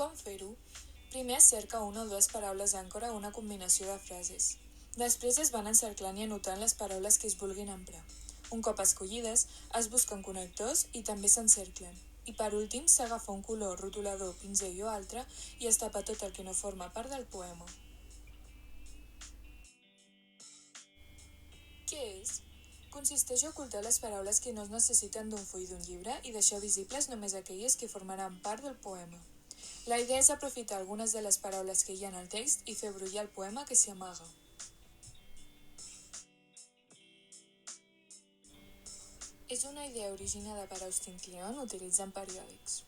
Com fer-ho? Primer es cerca una o dues paraules àncora o una combinació de frases. Després es van encerclant i anotant les paraules que es vulguin emprar. Un cop escollides, es busquen connectors i també s'encerclen. I per últim, s'agafa un color, rotulador, pinzell o altre i es tapa tot el que no forma part del poema. Què és? Consisteix a ocultar les paraules que no es necessiten d'un full d'un llibre i deixar visibles només aquelles que formaran part del poema. La idea és aprofitar algunes de les paraules que hi ha en el text i fer brollar el poema que s'hi amaga. És una idea originada per Austin Kleon utilitzant periòdics.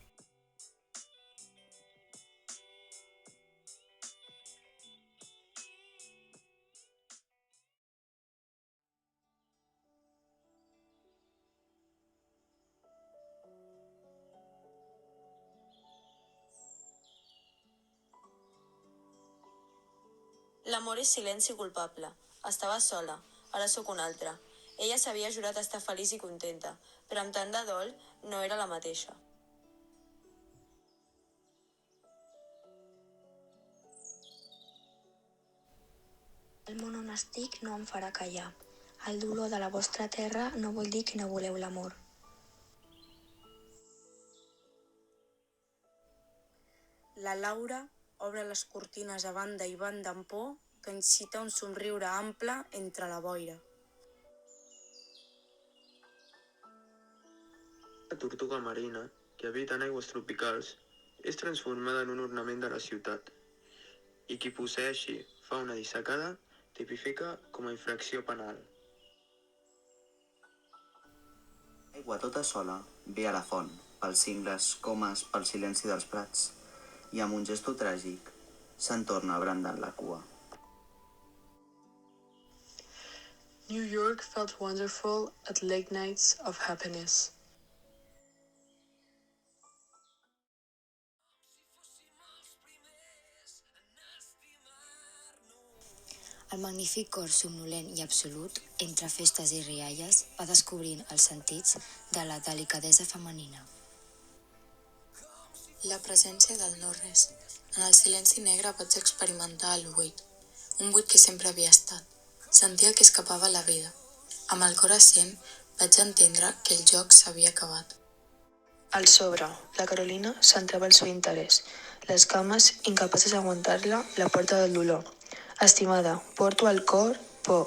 L'amor és silenci culpable. Estava sola, ara sóc una altra. Ella s'havia jurat estar feliç i contenta, però amb tant de dol no era la mateixa. El món on estic no em farà callar. El dolor de la vostra terra no vol dir que no voleu l'amor. La Laura obre les cortines a banda i banda amb por que incita un somriure ample entre la boira. La tortuga marina, que habita en aigües tropicals, és transformada en un ornament de la ciutat, i qui posseeixi fauna dissecada tipifica com a infracció penal. Aigua tota sola ve a la font, pels cingles, comes, pel silenci dels prats, i amb un gesto tràgic se'n torna brandant la cua. New York felt wonderful at late nights of happiness. El magnífic cor somnolent i absolut, entre festes i rialles, va descobrint els sentits de la delicadesa femenina. La presència del no-res. En el silenci negre vaig experimentar el buit, un buit que sempre havia estat. Sentia que escapava la vida. Amb el cor assent vaig entendre que el joc s'havia acabat. Al sobre, la Carolina centrava el seu interès. Les cames, incapaces d'aguantar-la, la porta del dolor. Estimada, porto al cor por.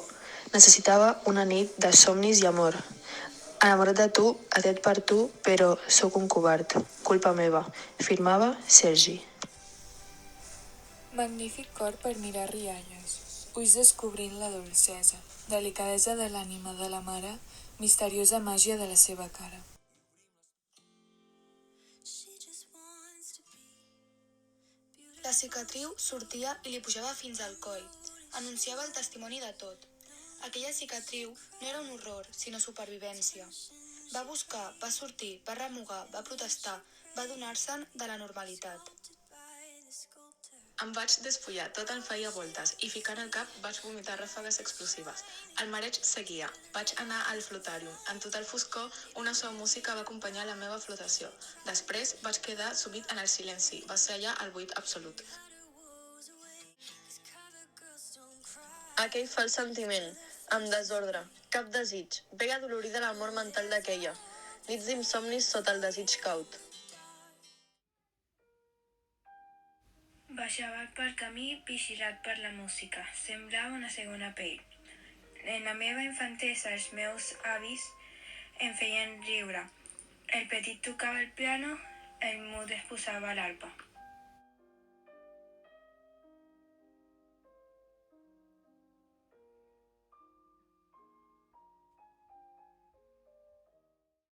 Necessitava una nit de somnis i amor. Enamorat de tu, atret per tu, però sóc un covard. Culpa meva. Firmava Sergi. Magnífic cor per mirar rialles. Ulls descobrint la dolcesa, delicadesa de l'ànima de la mare, misteriosa màgia de la seva cara. La cicatriu sortia i li pujava fins al coll. Anunciava el testimoni de tot. Aquella cicatriu no era un horror, sinó supervivència. Va buscar, va sortir, va remugar, va protestar, va adonar-se'n de la normalitat. Em vaig despullar, tot em feia voltes, i ficant el cap vaig vomitar ràfegues explosives. El mareig seguia. Vaig anar al flotàrium. En total foscor, una sola música va acompanyar la meva flotació. Després vaig quedar subit en el silenci. Va ser allà el buit absolut. Aquell fals sentiment, amb desordre, cap desig, veia dolorida l'amor mental d'aquella. Nits d'insomnis sota el desig caut. Baixava pel camí vigilat per la música. Semblava una segona pell. En la meva infantesa els meus avis em feien riure. El petit tocava el piano, el mut es posava l'arpa.